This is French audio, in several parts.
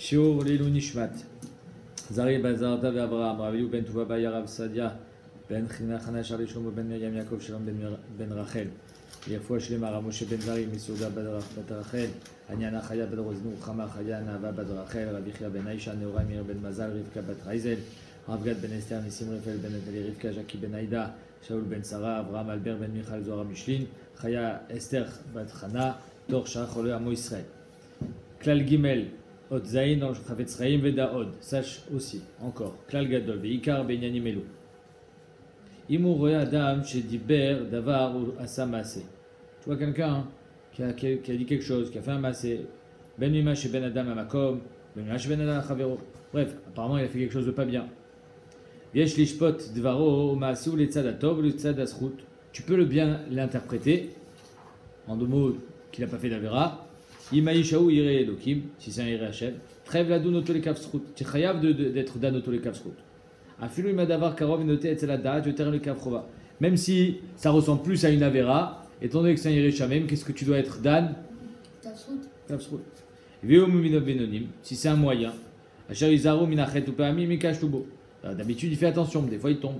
Shiur Lilu Nishmat. Zari Bazarda Avraham, Raviu Ben Tuva Bayarav Sadia, Ben China Charlie Shlomo Ben Miriam Yaakov Shalom Ben Rachel. Yerfua Shlema Moshe Ben Zari Misuda Ben Rachel, Anyana Chaya Ben Roznu, Chama Chaya Nava Ben Rachel, Rabbi Chia Ben Aisha, Neora Mir Ben Mazal, Rivka Ben Raizel, Ravgad Ben Esther, Nissim Rafel Ben Nathalie, Rivka Jackie Ben Aïda, Shaul Ben Sarah, Avraham Albert Ben Michal Zohar Mishlin, Chaya Esther Ben Chana, Tor Shach Chole Amo Israël. Klal Gimel. Zain dans le Chavetz Chaim Veda Od. Sache aussi, encore. Klal Gadol, Veikar Benyanim Elu. Imou Roya Adam chez Diber Davar ou Asa Massé. Tu vois quelqu'un qui a dit quelque chose, qui a fait un Massé. Ben Mima chez Ben Adam Amakom, Ben Mima chez Ben Adam Chavero. Bref, apparemment il a fait quelque chose de pas bien. Yesh Lishpot Dvaro Massé ou l'Etzad Atov ou l'Etzad Asrut. Tu peux le bien l'interpréter en deux mots qu'il n'a pas fait d'Avera. Imaïchaou ire Elokim, si c'est un ire Hachem, trêve la doun otolekav srout. Tu es chayav d'être dan otolekav srout. Afilou imadavar karov inoté et zelada, je terre le kafrova. Même si ça ressemble plus à une avera, étant donné que c'est un ire Hachem, qu'est-ce que tu dois être dan? Kav srout. Veo muminov benonim, si c'est un moyen. Achar izaru minachet ou paami mikash tubo. D'habitude il fait attention, mais des fois il tombe.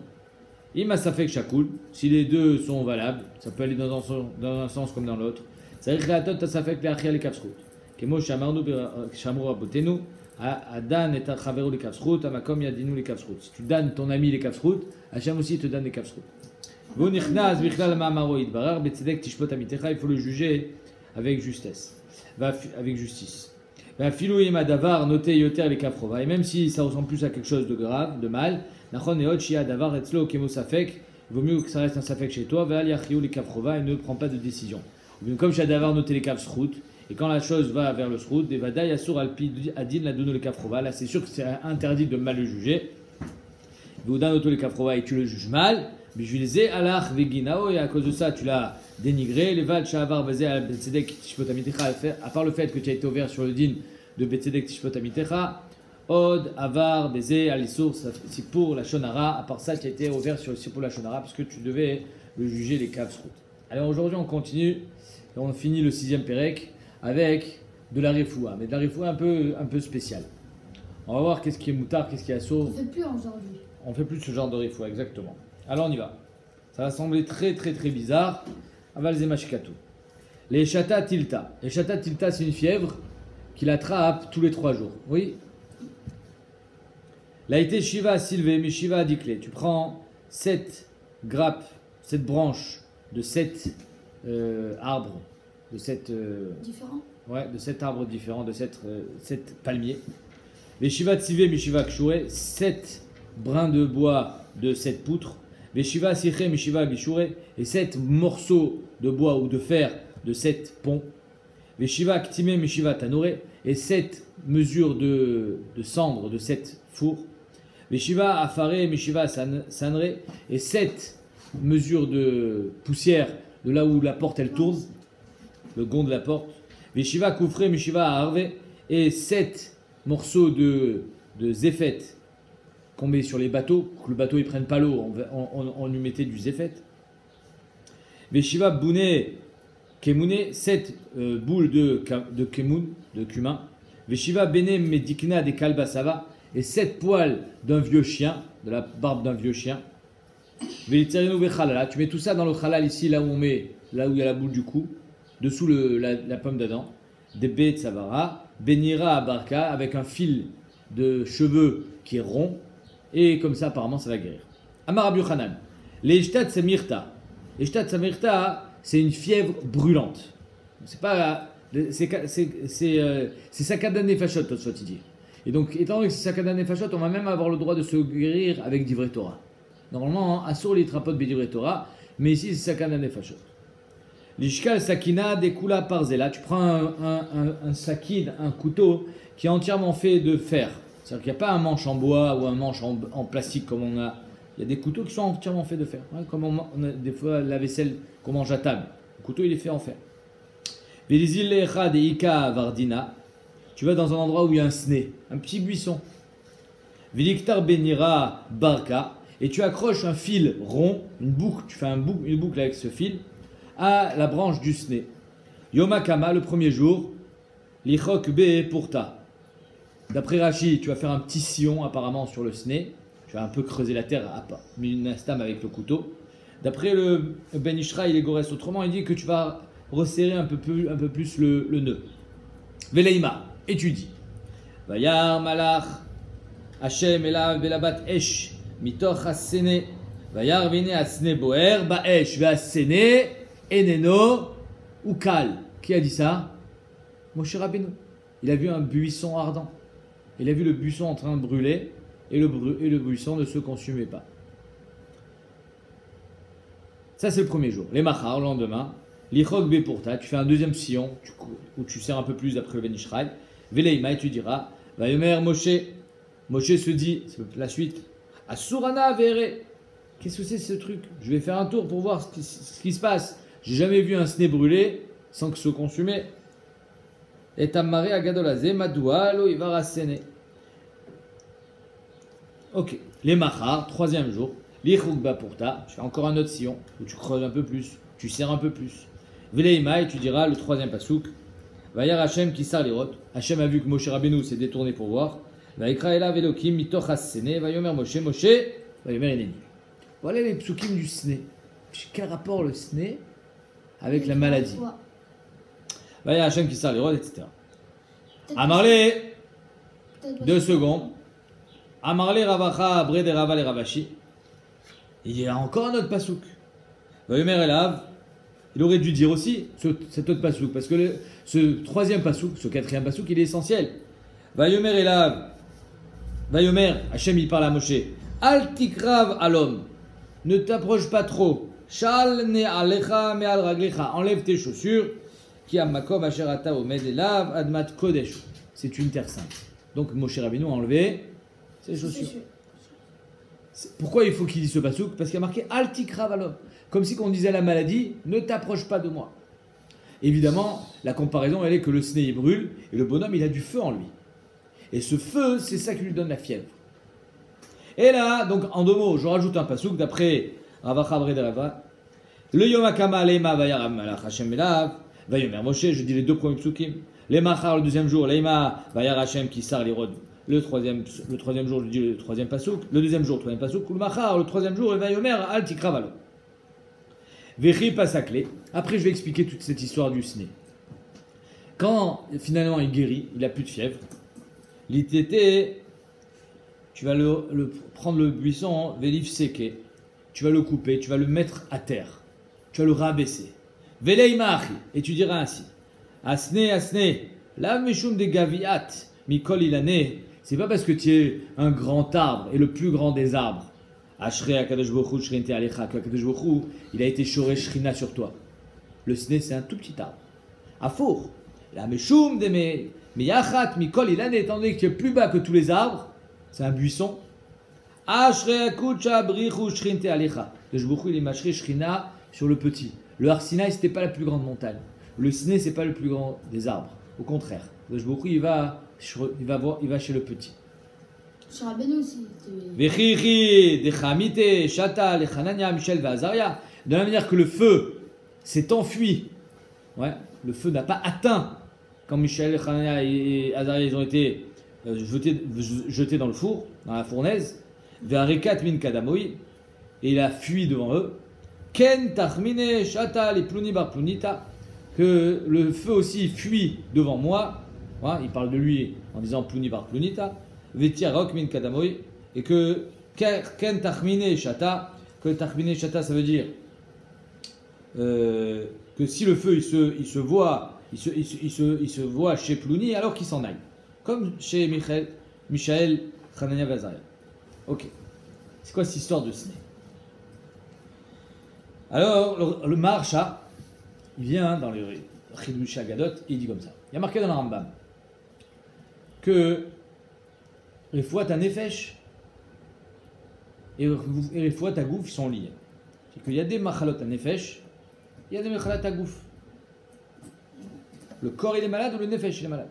Ima safek shakoul, si les deux sont valables, ça peut aller dans un sens comme dans l'autre. צריך להטות את הספק להכריע לכף זכות. כמו שאמרו רבותינו, הדן את החברו לכף זכות, המקום ידינו לכף זכות. Si tu donnes ton ami לכף זכות, Hachem aussi te donne לכף זכות. והוא נכנס בכלל למאמרו יתברר, בצדק תשפוט עמיתך, il faut le juger avec justesse. ואפילו אם הדבר נוטה יותר לכף חובה, et même si ça ressemble plus à quelque chose de grave, de mal, נכון מאוד שיהיה הדבר אצלו כמו ספק, il vaut mieux que ça reste un ספק chez toi, ואל יכריעו לכף חובה, et ne prend pas de décision. Comme Shadavar noté les caves srout, et quand la chose va vers le srout, des vadaï assour alpi adin la dono le kafrova, là c'est sûr que c'est interdit de mal le juger. Voudan noto le kafrova et tu le juges mal, mais je disais alach veginao, et à cause de ça tu l'as dénigré, les vad shavar basé à Betzedek tishpotamitecha, à part le fait que tu as été ouvert sur le din de Betzedek tishpotamitecha, od, avar, baiser, alissour, c'est pour la shonara, à part ça tu as été ouvert sur le pour la shonara, parce que tu devais le juger les caves srout. Alors aujourd'hui on continue. Et on finit le 6e Pérec avec de la refoua, mais de la refoua un peu spéciale. On va voir qu'est-ce qui est moutard, qu'est-ce qui est assaut. On ne fait plus aujourd'hui. On fait plus ce genre de refoua, exactement. Alors on y va. Ça va sembler très bizarre. Aval zemashkatu. Les chata tilta. Les chata tilta, c'est une fièvre qui l'attrape tous les 3 jours. Oui. Laïté shiva silvé, mi shiva dikle. Tu prends 7 grappes, 7 branches de 7 arbres, de 7 différents. Ouais, de 7 arbres différents, de 7 palmiers. Les shiva tsivé, mishiva kshure, 7 brins de bois de 7 poutres. Les shiva siché, mishiva gishure, et 7 morceaux de bois ou de fer de 7 ponts. Les shiva ktime, mishiva tanore, et 7 mesures de cendres de 7 fours. Les shiva afare, mishiva sanre, et 7 mesures de poussière de là où la porte elle tourne, le gond de la porte. Veshiva koufre, mishiva harve, et 7 morceaux de zéphet qu'on met sur les bateaux, pour que le bateau ne prenne pas l'eau, on lui mettait du zéphet. Veshiva boune kemune, 7 boules de kemun, de cumin. Veshiva bene medikna de kalbasava, et 7 poils d'un vieux chien, de la barbe d'un vieux chien. Tu mets tout ça dans le halal ici, là où il y a la boule du cou, dessous la pomme d'Adam. Des bêtes savara, benira à barka, avec un fil de cheveux qui est rond, et comme ça apparemment ça va guérir. Amar Rabbi Yochanan, les shtat samirta. Les shtat samirta, c'est une fièvre brûlante. C'est pas, c'est sakadan nefashot, soit dit. Et donc, étant donné que c'est sakadan nefashot, on va même avoir le droit de se guérir avec divrei Torah. Normalement, Assour les trapot bédivrei Torah, mais ici c'est sakana nefashot. L'ishkal sakina dekula parzela. Tu prends un sakin, un couteau qui est entièrement fait de fer. C'est-à-dire qu'il n'y a pas un manche en bois ou un manche en plastique comme on a. Il y a des couteaux qui sont entièrement faits de fer. Ouais, comme on a des fois la vaisselle qu'on mange à table. Le couteau il est fait en fer. Velizillecha de ika vardina. Tu vas dans un endroit où il y a un sné, un petit buisson. Veliktar benira barka. Et tu accroches un fil rond, une boucle, tu fais une boucle avec ce fil, à la branche du sné. Yomakama, le premier jour, lichok be pourta. D'après Rashi, tu vas faire un petit sillon apparemment sur le sné. Tu vas un peu creuser la terre, une astam avec le couteau. D'après le Ben Ishra, il est Gorès autrement, il dit que tu vas resserrer un peu plus le nœud. Veleima, et tu dis Vayar malach Hashem elav belabat esh mitoch hasene Vayar vine hasene boer baesh ve'hasene eneno ukal. Qui a dit ça? Moshe Rabbeinu. Il a vu un buisson ardent. Il a vu le buisson en train de brûler et le buisson ne se consumait pas. Ça, c'est le premier jour. Les machar, le lendemain, l'ichok beporta, tu fais un deuxième sillon où tu serres un peu plus d'après le Ben Ishraï. Veleima, et tu diras Vayomer Moshe. Moshe se dit, c'est la suite, Asurana vere. Qu'est-ce que c'est ce truc? Je vais faire un tour pour voir ce qui se passe. J'ai jamais vu un sné brûler sans que se consumer. Et Tamaré Agadolazé, Madoualo, Ivarasene. Ok, les machar, troisième jour. L'ichukba pourta, tu fais encore un autre sillon où tu creuses un peu plus, tu serres un peu plus. Veleima, et tu diras le troisième pasouk. Vayar Hashem qui sar lirot. Hashem a vu que Moshe Rabbeinu s'est détourné pour voir. Vaikra elav Elokim mitoch hasene. Vayomer Moshe, Vayomer Eneni. Voilà les psukim du sné. Quel rapport le sné avec la maladie? Vayar Hashem qui sar lirot, etc. Amarle, 2 secondes. Amarle Ravacha, Bre de Rava le Ravashi. Il y a encore un autre pasouk. Vayomer Elav, il aurait dû dire aussi cet autre pasouk, parce que ce troisième pasouk, ce quatrième pasouk, il est essentiel. Vayomer Elav, Vayomer, Hachem il parle à Moshe, Al tikrav alom, ne t'approche pas trop, Shal ne alecha me al raglecha, enlève tes chaussures, qui a makom asherata omed elav admat kodesh. C'est une terre sainte. Donc Moshe Rabbeinu a enlevé ses chaussures. Pourquoi il faut qu'il dise ce pasouk? Parce qu'il y a marqué Al tikrav alom. Comme si on disait à la maladie, ne t'approche pas de moi. Évidemment, la comparaison, elle est que le sné il brûle et le bonhomme il a du feu en lui. Et ce feu, c'est ça qui lui donne la fièvre. Et là, donc en 2 mots, je rajoute un pasouk d'après Ravacha Bre de Rava. Le Yom HaKama Leima Vayaram Malach Hashem Elav Vayomer Moshe, je dis les 2 premiers psukim. Les Machar le deuxième jour, Leima Vayar Hashem qui sar l'irod. Le troisième jour, je dis le troisième pasouk. Le deuxième jour, le troisième pasouk. Le Machar, le troisième jour, et Vayomer Al tikrav alom. Véchi passe à clé. Après, je vais expliquer toute cette histoire du sné. Quand finalement il guérit, il n'a plus de fièvre. L'ITT, tu vas prendre le buisson, vélif séqué. Tu vas le couper, tu vas le mettre à terre. Tu vas le rabaisser. Veleimaachi. Et tu diras ainsi Asne, la meshum de gaviat, mikol ilane. C'est pas parce que tu es un grand arbre et le plus grand des arbres. Ashrei Akadosh Baruch Hu Shrinti Alecha, que Akadosh Baruch Hu, il a été choré Shrina sur toi. Le sné, c'est un tout petit arbre. Afour. La meshum de miyachat mikol ilane, étant donné que tu es plus bas que tous les arbres, c'est un buisson. Ashrei Akucha Brichu Shrinti Alecha. Akadosh Baruch Hu, il est mâché Shrina sur le petit. Le Har Sinaï, c'était pas la plus grande montagne. Le sné, c'est pas le plus grand des arbres. Au contraire. Akadosh Baruch Hu, il va chez le petit. Sur Rabbeinu aussi. Vechichi, Dechamite, Shata, Lechanania, Michel, Vazaria. De la manière que le feu s'est enfui, ouais, le feu n'a pas atteint quand Michel, Lechanania et Azaria ils ont été jetés dans le four, dans la fournaise. Ve'arekat min kadamoi, et il a fui devant eux. Ken tachmine, Shata, les pluni bar plunita, que le feu aussi fuit devant moi. Ouais, il parle de lui en disant pluni bar plunita. Vetirok min kadamoy, et que ken tachmine shata, que tachmine shata ça veut dire que si le feu il se voit chez Plouni, alors qu'il s'en aille, comme chez Michael Hanania Vazaria. Ok, c'est quoi cette histoire de sné? Alors le Maharsha il vient dans le Chidush Agadot et il dit comme ça. Il y a marqué dans le Rambam que les fois ta nefesh et les fois ta gouf sont liés. C'est qu'il y a des machalot à nefesh, il y a des machalot à gouf. Le corps il est malade ou le nefesh il est malade.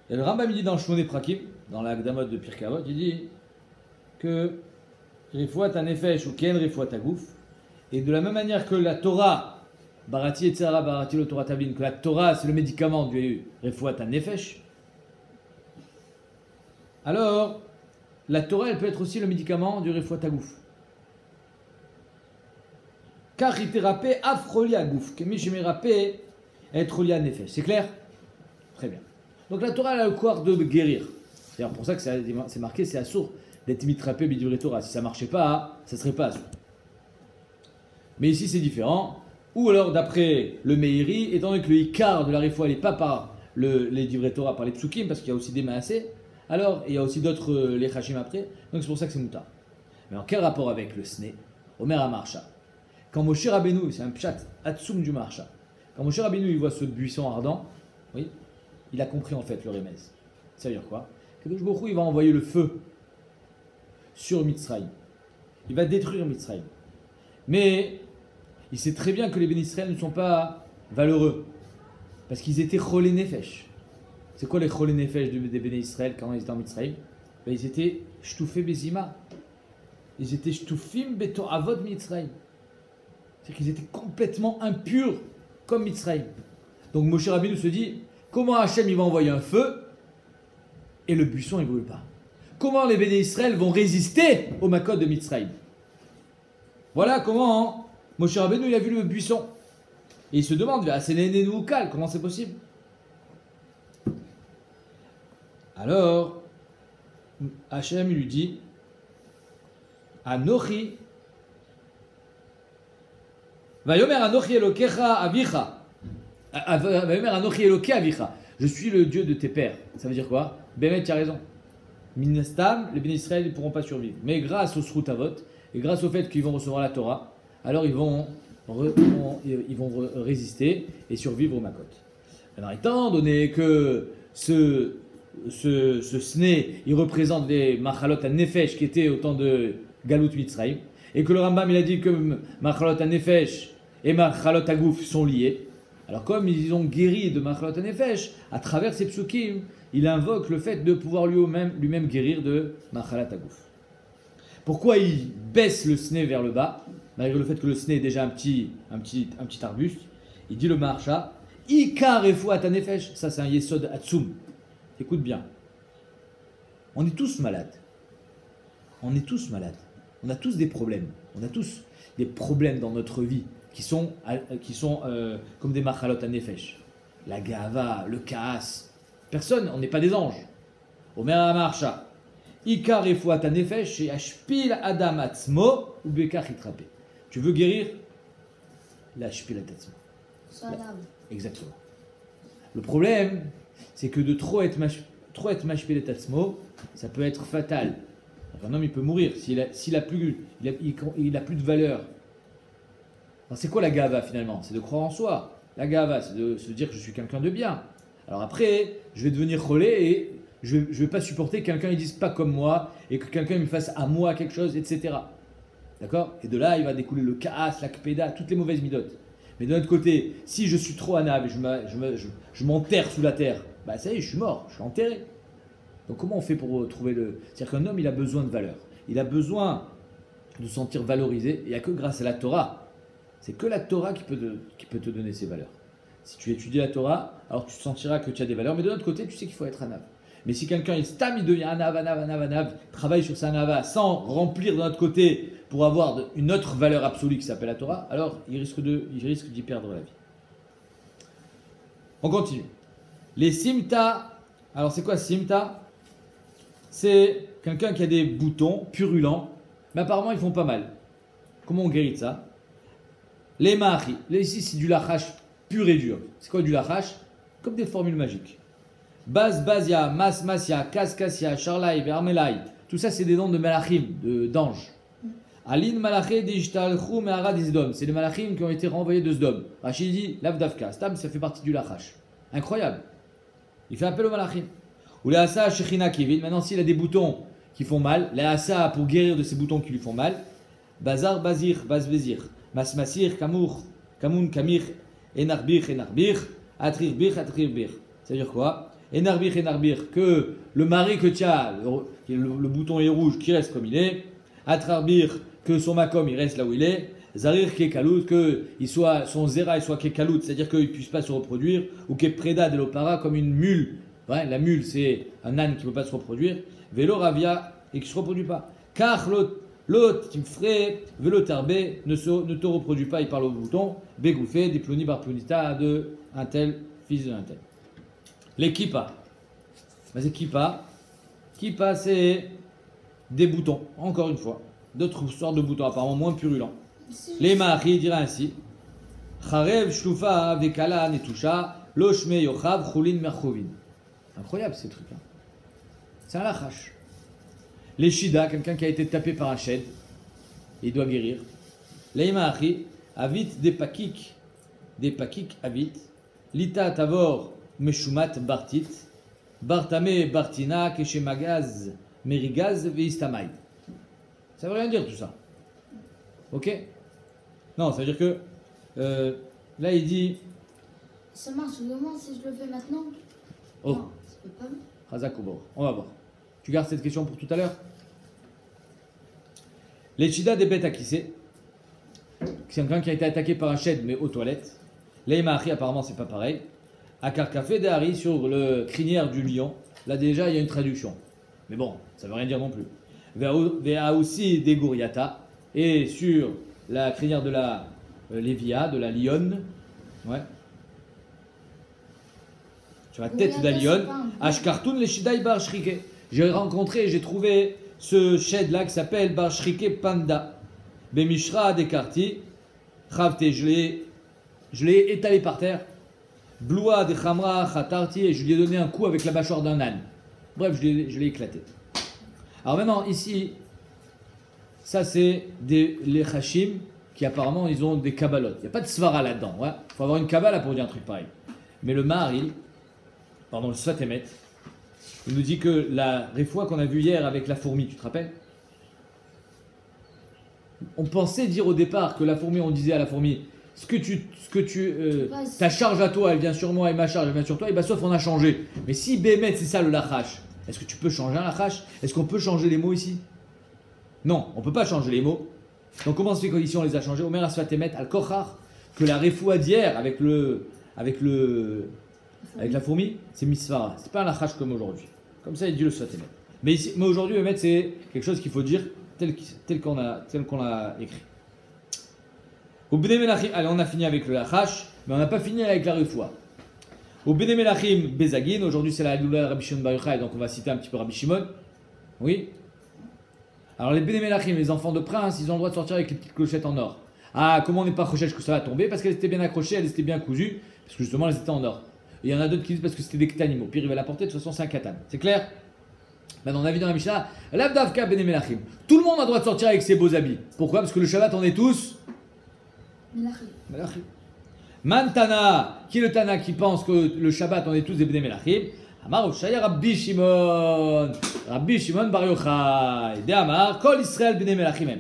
Et le Rambam il dit dans Shmoné Prakim, dans la Akdamot de Pirkei Avot, il dit que les fois ta nefesh ou ken les fois ta gouf, et de la même manière que la Torah, Barati et Barati le Torah Tablin, que la Torah c'est le médicament du refoua ta nefesh. alors la Torah, elle peut être aussi le médicament du Refoua Tagouf. Car il thérapé afroli à gouf, que michemérapé être li à nefesh. C'est clair? Très bien. Donc la Torah elle a le pouvoir de guérir. C'est pour ça que c'est marqué, c'est assourd d'être mitrapé bidivre Torah. Si ça marchait pas, ça serait pas assourd. Mais ici c'est différent. Ou alors d'après le Meiri, étant donné que le Icar de la Refoua n'est pas par les divrei Torah, par les psukim, parce qu'il y a aussi des maasé, alors il y a aussi d'autres les Hachim après, donc c'est pour ça que c'est moutar. Mais en quel rapport avec le Sne? Omer Amarcha. Quand Moshe Rabbeinu, c'est un pshat, Atsum du Marcha, quand Moshe Rabbeinu il voit ce buisson ardent, oui, il a compris en fait le remez. Ça veut dire quoi? Kadosh Baruch Hu, il va envoyer le feu sur Mitzrayim. Il va détruire Mitzrayim. Mais il sait très bien que les bénis Israël ne sont pas valeureux. Parce qu'ils étaient cholé nefesh. C'est quoi les cholé nefesh des bénis Israël quand ils étaient en Mitzrayim? Ben, ils étaient shtoufé bezima. Ils étaient shtoufim beto avod Mitzrayim. C'est qu'ils étaient complètement impurs comme Mitzrayim. Donc Moshe Rabbeinu se dit, comment Hachem il va envoyer un feu et le buisson il ne brûle pas? Comment les bénis Israël vont résister au makot de Mitzrayim? Voilà comment Moshe Rabbeinu il a vu le buisson. Et il se demande, comment c'est possible? Alors, Hachem lui dit, Anochi, Vayomer Anochi Elokecha Avicha, Vayomer Anochi Eloke Avicha, je suis le Dieu de tes pères. Ça veut dire quoi? Bémet, tu as raison. Minastam, les bénis Israël ne pourront pas survivre. Mais grâce au Srutavot, et grâce au fait qu'ils vont recevoir la Torah, alors ils vont résister et survivre au Makot. Alors étant donné que ce Sné, il représente des Machalot à Nefesh qui étaient au temps de Galut Mitzrayim, et que le Rambam il a dit que Machalot à Nefesh et Machalot à Gouf sont liés, alors comme ils ont guéri de Machalot à Nefesh, à travers ces psukim, il invoque le fait de pouvoir lui-même guérir de Machalot à Gouf. Pourquoi il baisse le Sné vers le bas, malgré le fait que le Sné est déjà un petit arbuste? Il dit le Maharsha, Ikar Refoua Tanefesh, ça c'est un Yesod Atsum. Écoute bien. On est tous malades. On est tous malades. On a tous des problèmes. On a tous des problèmes dans notre vie qui sont comme des Machalot Tanefesh. La Gava, le Kaas. Personne, on n'est pas des anges. Omer Maharsha. Ikar Refoua Tanefesh et Ashpil Adam Atzmo ou Bekach Itrape. Tu veux guérir? La Shpil Atzmo. Exactement. Le problème, c'est que de trop être mashpil tatsmo, ça peut être fatal. Un homme, il peut mourir s'il a plus de valeur. Alors, c'est quoi la gava finalement? C'est de croire en soi. La gava, c'est de se dire que je suis quelqu'un de bien. Alors après, je vais devenir relais et je ne vais pas supporter que quelqu'un ne dise pas comme moi et que quelqu'un me fasse à moi quelque chose, etc. D'accord? Et de là, il va découler le kaas, la kpeda, toutes les mauvaises midotes. Mais de l'autre côté, si je suis trop anav et je m'enterre sous la terre, bah ça y est, je suis mort, je suis enterré. Donc comment on fait pour trouver le... C'est-à-dire qu'un homme, il a besoin de valeur. Il a besoin de se sentir valorisé. Et il n'y a que grâce à la Torah. C'est que la Torah qui peut te donner ces valeurs. Si tu étudies la Torah, alors tu sentiras que tu as des valeurs. Mais de l'autre côté, tu sais qu'il faut être anav. Mais si quelqu'un, il devient anav, travaille sur sa anava sans remplir de notre côté pour avoir une autre valeur absolue qui s'appelle la Torah, alors il risque d'y perdre la vie. On continue. Les simta, alors c'est quoi simta? C'est quelqu'un qui a des boutons purulents, mais apparemment ils font pas mal. Comment on guérit de ça? Les mahari, ici c'est du lachash pur et dur. C'est quoi du lachash? Comme des formules magiques. Baz Bazia, Mas Masia, Kaskasia, Charlaï, Vermelai, tout ça c'est des noms de malachim, d'anges. Alin Malaché d'Ishtalchou Me'ara d'Izdom, c'est les malachim qui ont été renvoyés de Sdom. Rachid dit Lavdavka, Stam ça fait partie du lachash. Incroyable. Il fait appel aux malachim. Ou les asa Shechina Kivin, maintenant s'il a des boutons qui font mal, les asa pour guérir de ces boutons qui lui font mal, Bazar Bazir, Bazbezir, Mas Masir, Kamour, Kamoun, Kamir, Enarbir, Atrir Bir. C'est-à-dire quoi? Enarbir, que le mari que tu as, le bouton est rouge, qui reste comme il est. Atrarbir, que son makom il reste là où il est. Zarir kekalout, que son zera il soit kekalout, c'est-à-dire qu'il ne puisse pas se reproduire. Ou kepreda de l'opara, comme une mule, Ouais, la mule, c'est un âne qui ne peut pas se reproduire. Vélo ravia et qui ne se reproduit pas. Car l'autre qui me ferait vélo tarbé ne te reproduit pas, il parle au bouton. Bégouffé, diploni barplonita de un tel, fils d'un tel. Les kippa. C'est kippa. Kippa, c'est des boutons, encore une fois. D'autres sortes de boutons, apparemment moins purulents. Les mahari dira ainsi. Charev, shlufa, vekala, netusha, loshme, yochav, chulin, merchovin. Incroyable ces trucs-là. C'est un lachash. Les shida, quelqu'un qui a été tapé par un shed, il doit guérir. Les mahari, avit des pakik avit. Lita tavor, meshumat, bartit. Bartame, bartina, keshemagaz, merigaz, veistamay. Ça veut rien dire tout ça. Ok? Non, ça veut dire que là il dit. Ça marche comment si je le fais maintenant? Oh. Non, ça peut pas. Razakobor. On va voir. Tu gardes cette question pour tout à l'heure? Les chida des bêtes acquissées. C'est quelqu'un qui a été attaqué par un shed mais aux toilettes. Les mahari, apparemment c'est pas pareil. Akar café d'Ari sur le crinière du lion. Là déjà il y a une traduction. Mais bon, ça veut rien dire non plus. Vea aussi des gouriata. Et sur la crinière de la lévia, de la lionne. Ouais. Sur la tête de la lionne. Ashkartoun les shidai bar shrike. J'ai rencontré, j'ai trouvé ce shed là qui s'appelle bar shrike panda. Bemishra dekarti. Chavte, je l'ai étalé par terre. Bloua de Khamra Khatarti, et je lui ai donné un coup avec la mâchoire d'un âne. Bref, je l'ai éclaté. Alors maintenant, ici, ça c'est les Hashim qui apparemment ils ont des kabbalotes. Il n'y a pas de svara là-dedans. Il faut avoir une kabbala pour dire un truc pareil. Mais le Mahari, pardon, le Sfatemet, il nous dit que la réfoua qu'on a vue hier avec la fourmi, tu te rappelles? On pensait dire au départ que la fourmi, on disait à la fourmi, ta charge à toi, elle vient sur moi et ma charge, elle vient sur toi, et bien sauf on a changé. Mais si Bémet, c'est ça le lachash, est-ce que tu peux changer un lachash? Est-ce qu'on peut changer les mots ici? Non, on ne peut pas changer les mots. Donc comment se fait qu'ici on les a changés? Omer Asfatemet al-Kochar, que la refoua d'hier avec la fourmi, c'est misfara. C'est pas un lachash comme aujourd'hui. Comme ça il dit le Sfatemet. Mais aujourd'hui, Bémet, c'est quelque chose qu'il faut dire tel qu'on a écrit. Au Bnei Melachim, allez, on a fini avec le lachash, mais on n'a pas fini avec la refoua. Au Bnei Melachim Bezagin, aujourd'hui c'est la Hadoula de Rabbi Shimon Bar Yochai, donc on va citer un petit peu Rabbi Shimon. Oui. Alors les Bnei Melachim, les enfants de prince, ils ont le droit de sortir avec les petites clochettes en or. Ah, comment on n'est pas accroché que ça va tomber? Parce qu'elles étaient bien accrochées, elles étaient bien cousues, parce que justement elles étaient en or. Et il y en a d'autres qui disent parce que c'était des ketanim. Au pire, il va la porter, de toute façon c'est un katan. C'est clair? Maintenant, on a vu dans la Mishnah, l'Abdavka Bnei Melachim. Tout le monde a le droit de sortir avec ses beaux habits. Pourquoi? Parce que le Shabbat, on est tous. Melachim. Mantana, qui est le Tana qui pense que le Shabbat on est tous des Bnei Melachim? Amar Oshaya Rabbi Shimon Bar Yochai. De Amar Kol Israël Bnei Melachim.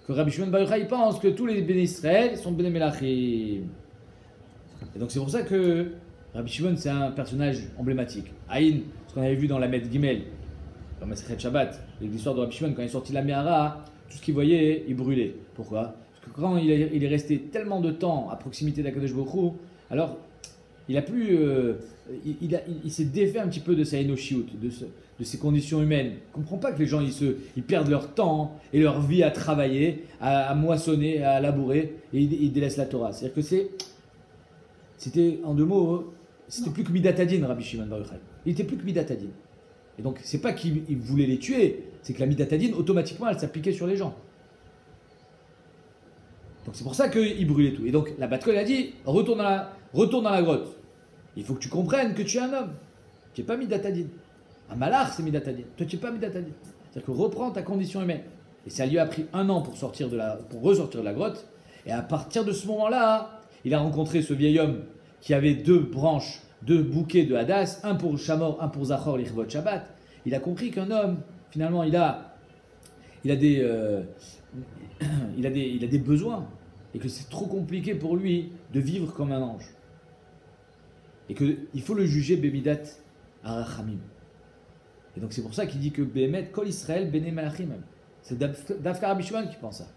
Que Rabbi Shimon Bar Yochai pense que tous les Bnei Israël sont Bnei Melachim. Et donc c'est pour ça que Rabbi Shimon c'est un personnage emblématique. Aïn, ce qu'on avait vu dans la Met Gimel, dans Masechet Shabbat, l'histoire de Rabbi Shimon quand il est sorti de la Mehara, tout ce qu'il voyait, il brûlait. Pourquoi? Quand il est resté tellement de temps à proximité d'Akadosh Baruch Hu, alors il a plus, il s'est défait un petit peu de sa énochiout, de ses conditions humaines. Il ne comprend pas que les gens ils perdent leur temps et leur vie à travailler, à moissonner, à labourer et ils délaissent la Torah. C'est-à-dire que c'était en deux mots, c'était plus que Midatadin, Rabbi Shimon Bar Yochai. Il était plus que Midatadin. Et donc c'est pas qu'il voulait les tuer, c'est que la Midatadin automatiquement elle s'appliquait sur les gens. Donc c'est pour ça qu'il brûlait tout. Et donc la Bat-Kol a dit, retourne dans la grotte. Il faut que tu comprennes que tu es un homme. Tu n'es pas Midatadin. Un malach c'est Midatadin. Toi tu n'es pas Midatadin. C'est-à-dire que reprends ta condition humaine. Et ça lui a pris 1 an pour ressortir de la grotte. Et à partir de ce moment-là, il a rencontré ce vieil homme qui avait 2 branches, 2 bouquets de Hadas, un pour Shamor, un pour Zachor, l'Ichvot Shabbat. Il a compris qu'un homme, finalement, il a des besoins et que c'est trop compliqué pour lui de vivre comme un ange. Et qu'il faut le juger Bemidat Arachamim. Et donc c'est pour ça qu'il dit que Behemet Kol Israël Bnei Melachim. C'est Davka Rabbi Shimon qui pense ça.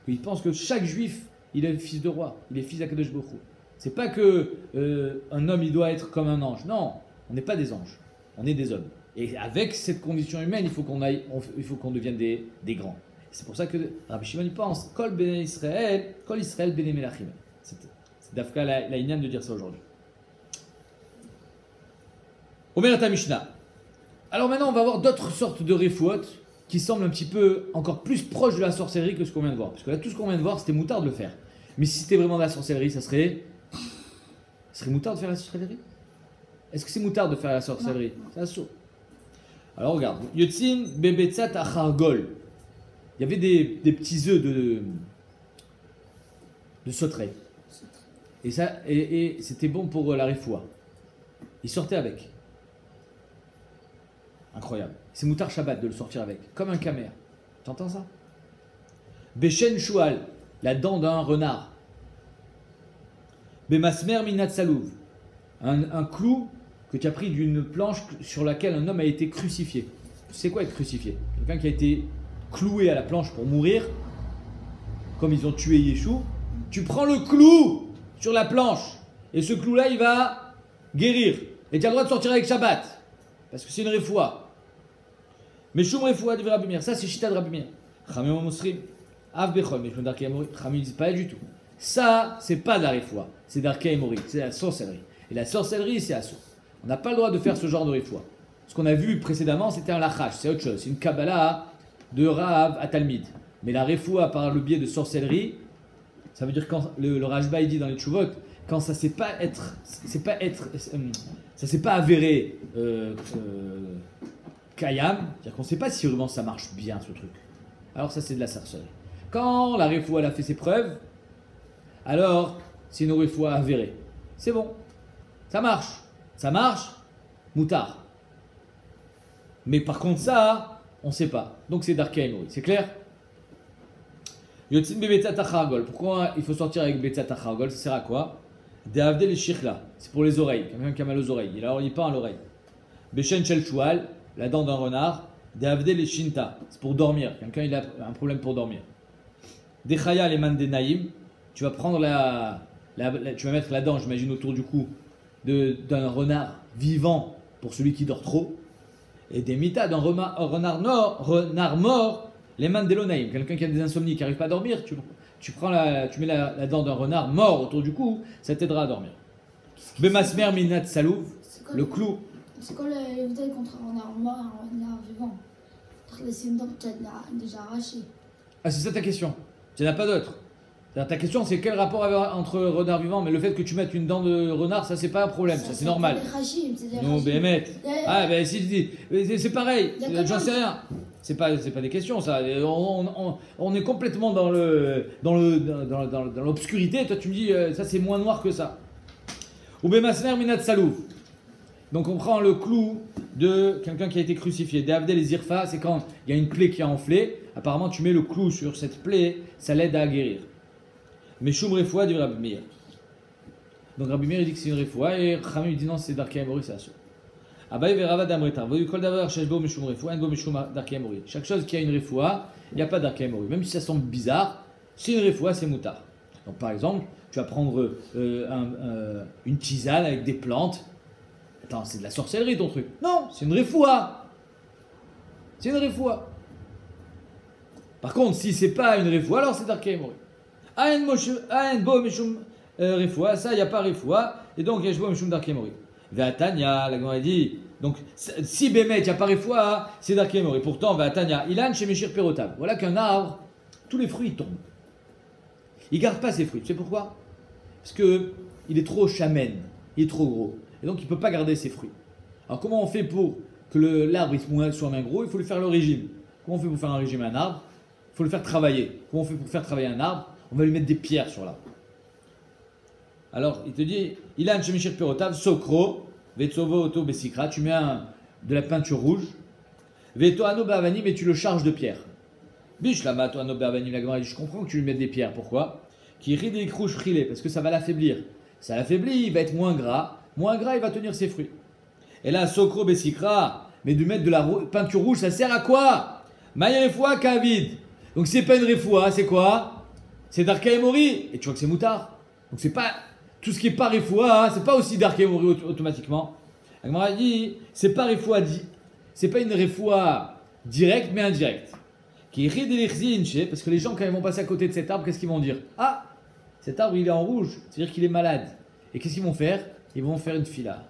Il pense que chaque juif, il est fils de roi, il est fils d'Akadosh Baruch Hu. C'est pas que un homme il doit être comme un ange. Non, on n'est pas des anges. on est des hommes. Et avec cette condition humaine, il faut qu'on devienne des grands. C'est pour ça que Rabbi Shimon il pense Kol Bnei Israël, Kol Israël Bnei Melachim. C'est Dafka la Inyan de dire ça aujourd'hui. Omerata Mishnah. Alors maintenant, on va voir d'autres sortes de réfouot qui semblent un petit peu encore plus proches de la sorcellerie que ce qu'on vient de voir. Parce que là, tout ce qu'on vient de voir, c'était moutard de le faire. Mais si c'était vraiment de la sorcellerie, ça serait moutard de faire la sorcellerie? Est-ce que c'est moutard de faire la sorcellerie? C'est assaut. Alors regarde, Yotzin Bebetzat Achargol. Il y avait des petits œufs de sauterelle. Et c'était bon pour la réfoua. Ils sortaient avec. Incroyable. C'est moutar Shabbat de le sortir avec. Comme un camère. T'entends ça? Beshen Shual, la dent d'un renard. Bemasmer Minat Salouv, un clou que tu as pris d'une planche sur laquelle un homme a été crucifié. C'est quoi être crucifié? Quelqu'un qui a été cloué à la planche pour mourir, comme ils ont tué Yeshua. Tu prends le clou sur la planche, et ce clou-là, il va guérir. Et tu as le droit de sortir avec Shabbat, parce que c'est une réfoua. Mais Shum réfoua de Rabbi Meir, ça c'est Shita de Rabbi Meir. Chamim Mosrim, Av Bechol, mais Shmodar Kemori, Chamim disent pas du tout. Ça, c'est pas de la réfoua, c'est d'Arka Emori, c'est la sorcellerie. Et la sorcellerie, c'est assaut. On n'a pas le droit de faire ce genre de réfoua. Ce qu'on a vu précédemment, c'était un lachash, c'est autre chose, c'est une Kabbalah de Rav à Talmid. Mais la réfoua par le biais de sorcellerie, ça veut dire quand le Rajba il dit dans les Tchouvot, quand ça s'est pas avéré Kayam, c'est-à-dire qu'on ne sait pas si vraiment ça marche bien ce truc. Alors ça c'est de la sorcellerie. Quand la réfoua elle a fait ses preuves, alors c'est une réfoua avérée. C'est bon, ça marche, moutard. Mais par contre ça, on ne sait pas. Donc c'est d'Arka Emori, c'est clair? Yotzin bebetzat achargol. Pourquoi il faut sortir avec betzat achargol? Ça sert à quoi? Dehavdel et shichla. C'est pour les oreilles. Quelqu'un qui a mal aux oreilles. Il peint à l'oreille. Beshen shel shual, la dent d'un renard. Dehavdel et shinta. C'est pour dormir. Quelqu'un il a un problème pour dormir. Dechaya les man denaïm. Tu vas prendre tu vas mettre la dent, j'imagine, autour du cou d'un renard vivant pour celui qui dort trop. Et des mitas d'un renard mort. Les mains d'Elonaïm, quelqu'un qui a des insomnies, qui n'arrive pas à dormir, tu mets la dent d'un renard mort autour du cou, ça t'aidera à dormir. Bemasmer minat salouv, le clou. C'est quoi le vidéo contre un renard mort et un renard vivant? C'est une dent que tu as déjà arrachée. Ah, c'est ça ta question. Tu n'en as pas d'autre. Ta question, c'est quel rapport entre renard vivant, mais le fait que tu mettes une dent de renard, ça c'est pas un problème, ça c'est normal. Non, Béhémet. Ah, ben si je dis, c'est pareil, j'en sais rien. C'est pas des questions, ça. On est complètement dans l'obscurité. Toi, tu me dis, ça c'est moins noir que ça. Ou Bemasner minat salouv. Donc on prend le clou de quelqu'un qui a été crucifié. Dehavdel et zirfa, c'est quand il y a une plaie qui a enflé. Apparemment, tu mets le clou sur cette plaie, ça l'aide à guérir. Mais Shum Refoua dit Rabbi Meir. Donc Rabbi Meir il dit que c'est une Refoua et Chamim il dit non, c'est d'Arka Emori, c'est assaut. Abaye verava d'Amretar. Voyez kol davar sheshbo mishum Refoua, en go mishum d'Arka Emori. Chaque chose qui a une Refoua, il n'y a pas d'Arka Emori. Même si ça semble bizarre, c'est une Refoua, c'est moutard. Donc par exemple, tu vas prendre une tisane avec des plantes. Attends, c'est de la sorcellerie ton truc. Non, c'est une Refoua. C'est une Refoua. Par contre, si c'est pas une Refoua, alors c'est d'Arka Emori. Aen bo mishum refoua, ça il n'y a pas refoua, et donc il y a bo mishum d'Arka Emori. Ve'atanya, la Gemara dit, donc si bémet il n'y a pas refoua, c'est d'Arka Emori. Pourtant, ve'atanya, ilan chez Meshir Perotav. Voilà qu'un arbre, tous les fruits tombent. Il ne garde pas ses fruits. Tu sais pourquoi? Parce qu'il est trop chamène, il est trop gros, et donc il ne peut pas garder ses fruits. Alors comment on fait pour que l'arbre soit moins gros? Il faut lui faire le régime. Comment on fait pour faire un régime à un arbre? Il faut le faire travailler. Comment on fait pour faire travailler un arbre? On va lui mettre des pierres sur l'arbre. Alors, il te dit, Ilan Shemishir Perotav, Sokro, Vetsovo Oto Besikra, tu mets de la peinture rouge, Veto Ano Be'avanim, et tu le charges de pierres. Bishlama To Ano Be'avanim, la Gemara dit, je comprends que tu lui mettes des pierres, pourquoi? Qui rit des crouches rilées, parce que ça va l'affaiblir. Ça l'affaiblit, il va être moins gras, il va tenir ses fruits. Et là, Sokro Besikra, mais de mettre de la peinture rouge, ça sert à quoi? Maïa Refoua Kavid. Donc, c'est pas une Refoua, c'est quoi? C'est d'Arka Emori, et tu vois que c'est moutard. Donc c'est pas tout ce qui est pas Refoua, c'est pas aussi d'Arka Emori automatiquement. Agmara dit, c'est pas une refoua directe, mais indirecte. Parce que les gens, quand ils vont passer à côté de cet arbre, qu'est-ce qu'ils vont dire? Ah, cet arbre il est en rouge, c'est-à-dire qu'il est malade. Et qu'est-ce qu'ils vont faire? Ils vont faire une fila.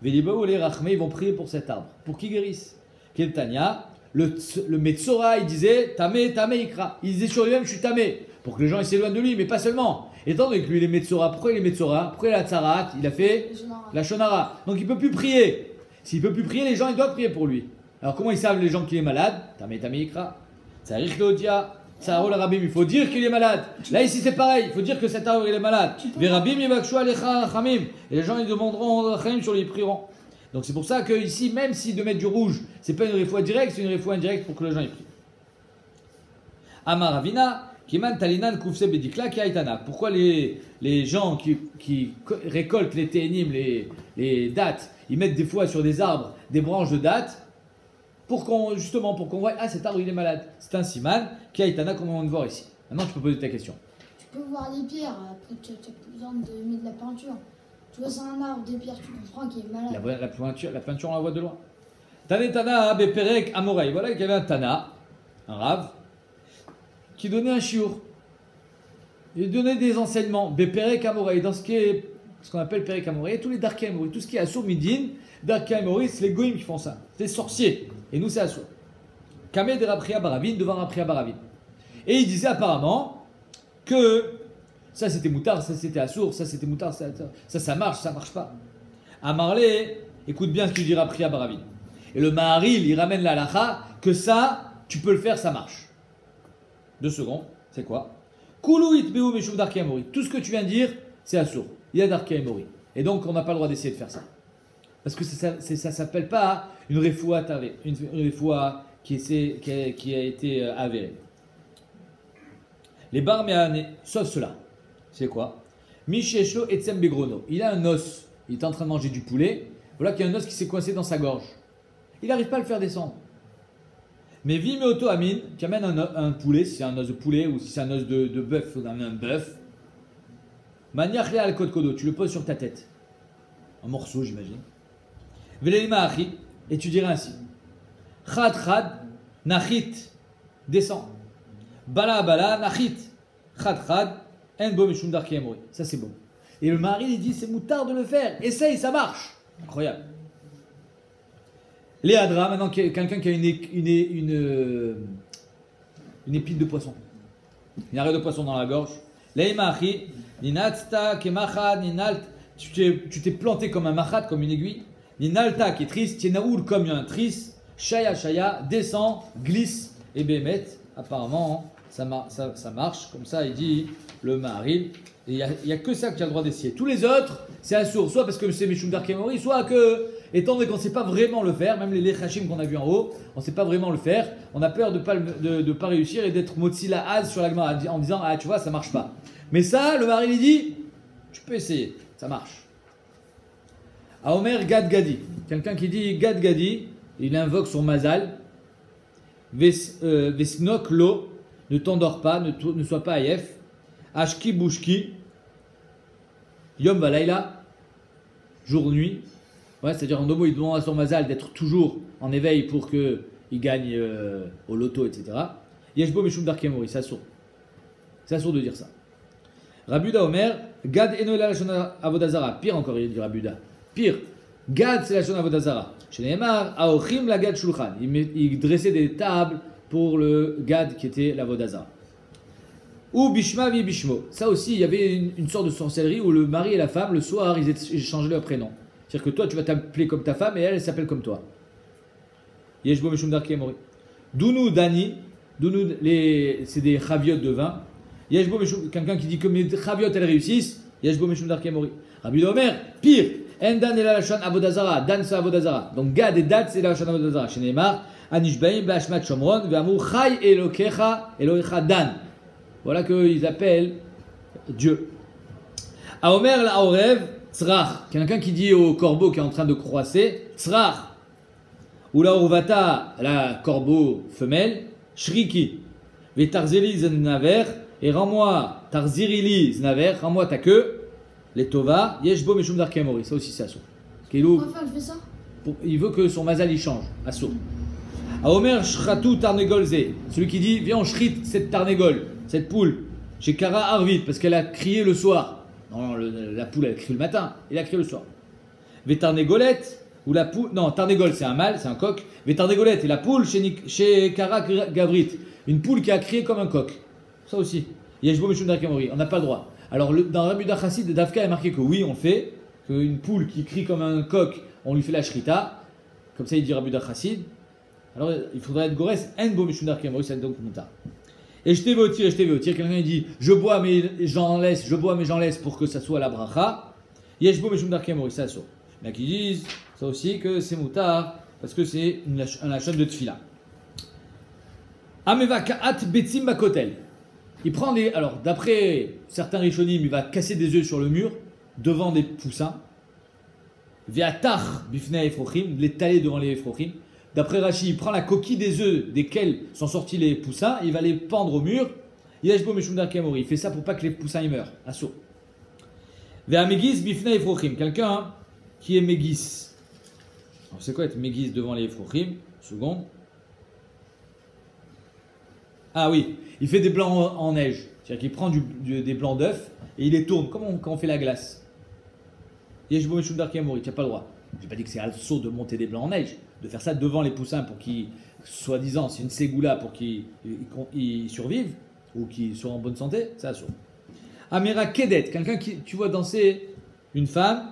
Ils vont prier pour cet arbre, pour qu'il guérisse. Keltania, le Metzora, il disait Tamé, Tamé, Ikra. Il disait sur lui-même, je suis Tamé, pour que les gens s'éloignent de lui, mais pas seulement. Étant donné que lui, il est Metzora, pourquoi il est Metzora? Pourquoi il a la Tzarat? Il a fait la Shonara. Donc il ne peut plus prier. S'il ne peut plus prier, les gens, ils doivent prier pour lui. Alors comment ils savent les gens qu'il est malade? Tamé, Tamé, Ikra. Ça arrive l'Odia. Ça roule Rabim, il faut dire qu'il est malade. Là ici c'est pareil, il faut dire que cet arbre il est malade. Les Rabim yivakshou alecha rachamim. Et les gens ils demanderont rachamim sur les prieront. Donc c'est pour ça que ici, même si de mettre du rouge, c'est pas une réfoua directe, c'est une réfoua indirecte pour que les gens y prient. Amar Ravina, kiman talinan kufse bedikla ki aitana. Pourquoi les gens qui récoltent les ténim, les dattes, ils mettent des fois sur des arbres des branches de dattes pour qu'on voit, ah cet arbre il est malade. C'est un siman, qui a itana comme on va voir ici. Maintenant tu peux poser ta question. Tu peux voir les pierres, après tu n'as plus besoin de mettre de la peinture. Tu vois c'est un arbre, des pierres, tu comprends qu'il est malade. La peinture on la voit de loin. Tanetana beperek amorai. Voilà qu'il y avait un tana, un rave, qui donnait un shiur. Il donnait des enseignements. Beperek amorai, dans ce qu'on appelle perek amorai, tous les darkei amorai, tout ce qui est assour midin, darkei amorai, c'est les goïms qui font ça. C'est les sorciers. Et nous, c'est Assour. Kameh de Rapria Baravine devant Rapria Baravine. Et il disait apparemment que ça c'était moutard, ça c'était Assour, ça c'était moutard, ça marche, ça marche pas. Amarlé, écoute bien ce qu'il dit Rapria Baravine. Et le Maharil, il ramène la halacha que ça, tu peux le faire, ça marche. 2 secondes, c'est quoi? Kulu itbeu meshuv darkei amori. Tout ce que tu viens de dire, c'est Assour. Il y a darkei amori. Et donc, on n'a pas le droit d'essayer de faire ça. Parce que ça ne s'appelle pas une refoua tarée, une refoua qui a été avérée. Les barméanes, sauf cela. C'est quoi? Misheshlo etzem begrono. Il a un os, il est en train de manger du poulet. Voilà qu'il y a un os qui s'est coincé dans sa gorge. Il n'arrive pas à le faire descendre. Mais vimeoto amin, qui amène un poulet, si c'est un os de poulet ou si c'est un os de bœuf, il faut amener un bœuf. Maniach al kodo, tu le poses sur ta tête. Un morceau, j'imagine. Et tu dirais ainsi Chad chad, nachit, descend. Bala bala, nachit. Chad chad, en bo mishum darkei amori. Ça c'est bon. Et le mari il dit c'est moutard de le faire. Essaye, ça marche. Incroyable. Léadra, maintenant quelqu'un qui a une épine de poisson. Une arrêt de poisson dans la gorge. Leimachi, ninatsta kemachad, ninalt. Tu t'es planté comme un machat, comme une aiguille. Ninalta qui est triste, Tienaoul comme un triste, Shaya Shaya, descend, glisse, et Bémet, apparemment, ça marche, comme ça il dit le Maharil, et il n'y a que ça que tu as le droit d'essayer. Tous les autres, c'est Assour, soit parce que c'est Mishum Darkei Amori, soit que, étant donné qu'on ne sait pas vraiment le faire, même les Lechachim qu'on a vu en haut, on ne sait pas vraiment le faire, on a peur de ne pas réussir et d'être Motzila Az sur la Gemara en disant, ah tu vois, ça marche pas. Mais ça, le Maharil il dit, tu peux essayer, ça marche. A Omer Gad Gadi, quelqu'un qui dit Gad Gadi, il invoque son mazal. Vesnok lo, ne t'endors pas, ne sois pas ayef. Ashki Bouchki, Yom Balayla, jour-nuit. Ouais, c'est-à-dire en deux mots, il demande à son mazal d'être toujours en éveil pour qu'il gagne au loto, etc. Yeshbo Meshum Darkei Amori, c'est assourd. C'est assourd de dire ça. Rabuda Omer, Gad Enoela Lashon Avodazara, pire encore, il dit Rabuda. Pire, Gad c'est la Shon Avodazara. Chez Neymar, Aochim la Gad Shulchan. Il dressait des tables pour le Gad qui était la Vodazara. Ou Bishma vi Bishmo. Ça aussi, il y avait une sorte de sorcellerie où le mari et la femme, le soir, ils échangeaient leur prénom. C'est-à-dire que toi, tu vas t'appeler comme ta femme et elle s'appelle comme toi. Yeshbo Meshum Darkei Amori. Dounou Dani. Dounou, c'est des chaviot de vin. Yeshbo Meshum, quelqu'un qui dit que mes chaviot elles réussissent. Yeshbo Meshum Darkei Amori. Rabbi Omer, pire. Endan et la Lashon Avodazara. Dan c'est Avodazara. Donc Gad et Dad c'est la Lashon Avodazara. Chez Neymar, Anishbaim, Bashmat Shomron, Ve'amou Chai Elokecha, Elokecha Dan. Voilà qu'ils appellent Dieu. A Omer la Orev, Tzrach. Quelqu'un qui dit au corbeau qui est en train de croisser, Tzrach. Ou la Urvata, la corbeau femelle, Shriki. Ve'tarzeli Znaver. Et rends-moi, Tarzirili Znaver, rends-moi ta queue. Les Tova, Yeshbo Meshum Darkei Amori. Ça aussi c'est assaut. Pourquoi faire, je fais ça? Il veut que son mazal il change. Assour. A Omer Shratu Tarnegolze. Celui qui dit viens on shrite cette tarnégole, cette poule. Chez Kara Arvit, parce qu'elle a crié le soir. Non, la poule elle crie le matin, il a crié le soir. Vétarnégolette, ou la poule. Non, tarnégole c'est un mâle, c'est un coq. Vétarnégolette et la poule chez Kara Gavrit. Une poule qui a crié comme un coq. Ça aussi. Yeshbo Mishum Darkamori, on n'a pas le droit. Alors dans Rabbi Yehuda Chassid de Dafka, il est marqué que oui, on fait. Qu'une poule qui crie comme un coq, on lui fait la shrita. Comme ça, il dit Rabbi Yehuda Chassid. Alors il faudrait être Gores, Enbo Mishum Darkamori, c'est donc Moutar. Et je t'ai vu au tir, quelqu'un il dit je bois mais j'en laisse pour que ça soit la bracha. Yeshbo Mishum Darkamori, ça soit. Il y en a qui disent ça aussi que c'est Moutar parce que c'est un achat de tfila. Ameva Ka'at Betzim Bakotel. Il prend les. Alors, d'après certains Rishonim, il va casser des œufs sur le mur, devant des poussins. Ve'atach bifnei Efrochim, l'étaler devant les Efrochim. D'après Rashi, il prend la coquille des œufs desquels sont sortis les poussins, il va les pendre au mur. Yeshbo Meshum Darkamori. Il fait ça pour pas que les poussins y meurent. Assaut. Ve'amegis bifnei Efrochim. Quelqu'un qui est Megis. Alors, c'est quoi être Megis devant les Efrochim? Seconde. Ah oui, il fait des blancs en neige. C'est-à-dire qu'il prend des blancs d'œufs et il les tourne, comme quand on fait la glace. Yeshbo Meshum Darkamori, tu n'as pas le droit. Je n'ai pas dit que c'est un saut de monter des blancs en neige, de faire ça devant les poussins pour qu'ils, soi-disant, c'est une ségoula pour qu'ils survivent ou qu'ils soient en bonne santé, c'est un saut. Amira Kedet, quelqu'un qui, tu vois danser une femme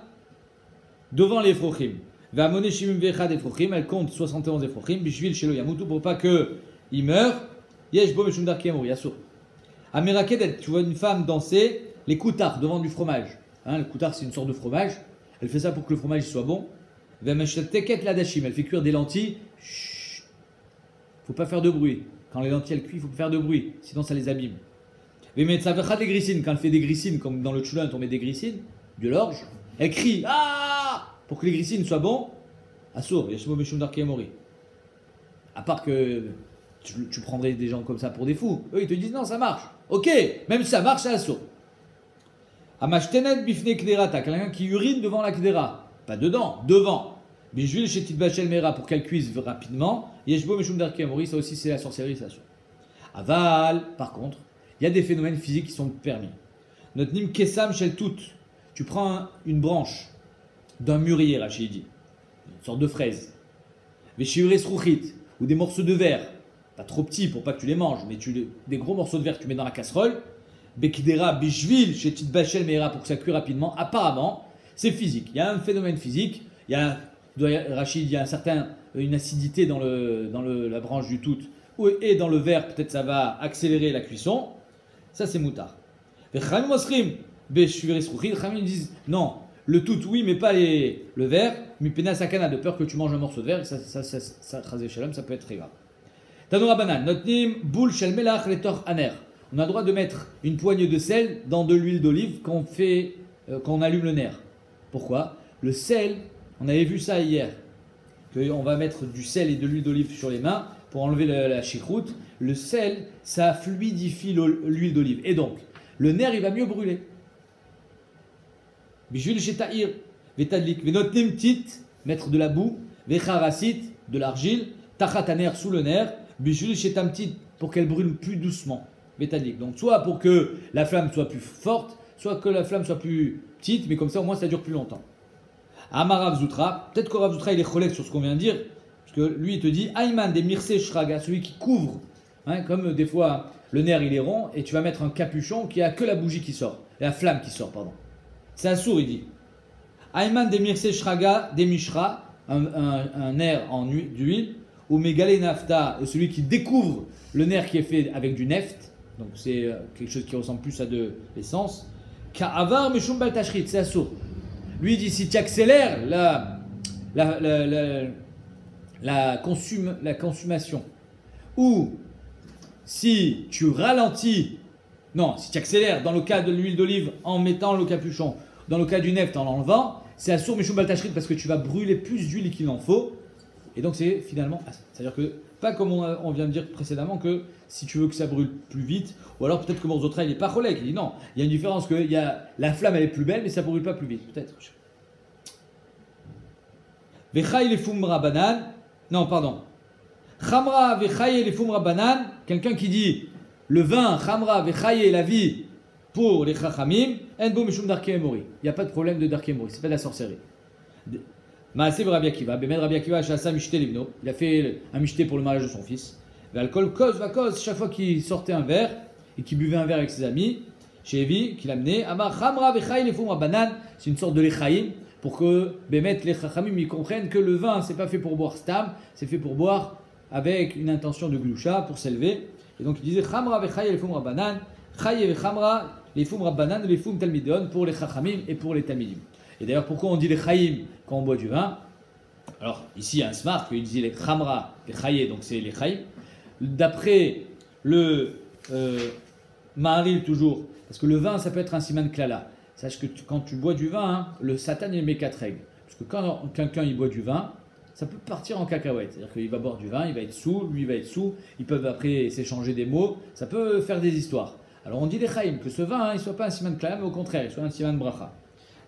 devant les Efrochim. Va moner Shimim Vechad Efrochim, elle compte 71 Efrochim, Bishvil Shelo Yamutu, pour pas qu'il meure. Yeshbo Meshum Darkamori, Assour. Amira Kedet, tu vois une femme danser les koutards devant du fromage. Le koutard c'est une sorte de fromage. Elle fait ça pour que le fromage soit bon. Teket Ladashim, elle fait cuire des lentilles. Chut. Faut pas faire de bruit. Quand les lentilles elles cuisent, faut pas faire de bruit, sinon ça les abîme. Des grissines, quand elle fait des grissines, comme dans le tchoulant on met des grissines, de l'orge, elle crie ah pour que les grissines soient bons. Assour, Yeshbo Meshum Darkamori. À part que tu prendrais des gens comme ça pour des fous. Eux, ils te disent non, ça marche. Ok, même si ça marche, c'est assaut. Amashtenet bifne kderata, quelqu'un qui urine devant la kdera. Pas dedans, devant. Bijvil chez Titbachel Mera pour qu'elle cuise rapidement. Yeshbo Meshum Darkamori, ça aussi c'est la sorcellerie, ça assaut. Aval, par contre, il y a des phénomènes physiques qui sont permis. Notre nim kesam shel tout. Tu prends une branche d'un mûrier, Rachid dit, une sorte de fraise. Veshivres rouchit, ou des morceaux de verre. Pas trop petits pour pas que tu les manges, mais des gros morceaux de verre que tu mets dans la casserole. Bekidera bishvil chez Titbachel Meira pour que ça cuit rapidement. Apparemment, c'est physique. Il y a un phénomène physique. Rachid, il y a une acidité dans la branche du tout et dans le verre. Peut-être ça va accélérer la cuisson. Ça, c'est moutard. Les Khamim disent non, le tout oui, mais pas le verre. Mais pena sakana, de peur que tu manges un morceau de verre. Ça peut être très grave. Tanoura banane, notnim boule shel melach letor aner. On a le droit de mettre une poignée de sel dans de l'huile d'olive quand on allume le nerf. Pourquoi? Le sel, on avait vu ça hier, qu'on va mettre du sel et de l'huile d'olive sur les mains pour enlever la chikroute. Le sel, ça fluidifie l'huile d'olive. Et donc, le nerf, il va mieux brûler. Bijul sheta'ir, vetadlik, venotnim tit, mettre de la boue, vecharasit, de l'argile, tachataner sous le nerf, bijul shetamtit, pour qu'elle brûle plus doucement. Métallique. Donc soit pour que la flamme soit plus forte, soit que la flamme soit plus petite, mais comme ça au moins ça dure plus longtemps. Amarav Zoutra, peut-être que Rav Zoutra il est relève sur ce qu'on vient de dire, parce que lui il te dit Ayman des Mirse Shraga, celui qui couvre, comme des fois le nerf il est rond, et tu vas mettre un capuchon qui a que la bougie qui sort, la flamme qui sort, pardon. C'est un sourd, il dit. Ayman des Mirse Shraga, des Mishra, un nerf d'huile, ou Megale Nafta, celui qui découvre le nerf qui est fait avec du neft. Donc c'est quelque chose qui ressemble plus à de l'essence. Ka'avar meshum bal tashrit, c'est assourd. Lui il dit si tu accélères la consommation, ou si tu ralentis, non, si tu accélères dans le cas de l'huile d'olive en mettant le capuchon, dans le cas du neft en l'enlevant, c'est assourd meshum bal tashrit parce que tu vas brûler plus d'huile qu'il en faut. Et donc c'est finalement, c'est-à-dire que pas comme on vient de dire précédemment que si tu veux que ça brûle plus vite, ou alors peut-être que Morzotra il n'est pas collègue, il dit non, il y a une différence que la flamme elle est plus belle mais ça brûle pas plus vite, peut-être. Vechai lefum rabanan. Non, pardon. Chamra vechai lefum rabanan. Quelqu'un qui dit le vin, chamra vechai, la vie pour les chachamim. En bo mishum darke emori. Il n'y a pas de problème de darke emori. C'est pas de la sorcellerie. Maaseh Rabbi Akiva. Bemed Rabbi Akiva shasa mishte livno. Il a fait un mishte pour le mariage de son fils. L'alcool cause va cause. Chaque fois qu'il sortait un verre et qu'il buvait un verre avec ses amis, chez Evi, qu'il amenait, Amar Chamra vechai lefum rabanan. C'est une sorte de lechaim. Pour que Bémet, les Chachamim, ils comprennent que le vin, c'est pas fait pour boire stam, c'est fait pour boire avec une intention de gloucha, pour s'élever. Et donc il disait Chamra vechaye lefum rabbanan, chaye vechamra lefum rabbanan, lefum talmidon, pour les Chachamim et pour les talmidim. Et d'ailleurs, pourquoi on dit les chayim quand on boit du vin? Alors ici, il y a un smart, il dit les Chamra vechaye, donc c'est les chayim. D'après le Maharil, toujours, parce que le vin, ça peut être un siman klala. Sache que quand tu bois du vin, le Satan il met 4 règles. Parce que quand quelqu'un il boit du vin, ça peut partir en cacahuète. C'est-à-dire qu'il va boire du vin, il va être sous, lui il va être sous, ils peuvent après s'échanger des mots, ça peut faire des histoires. Alors on dit les chaim, que ce vin, il ne soit pas un siman klam, mais au contraire, il soit un siman bracha.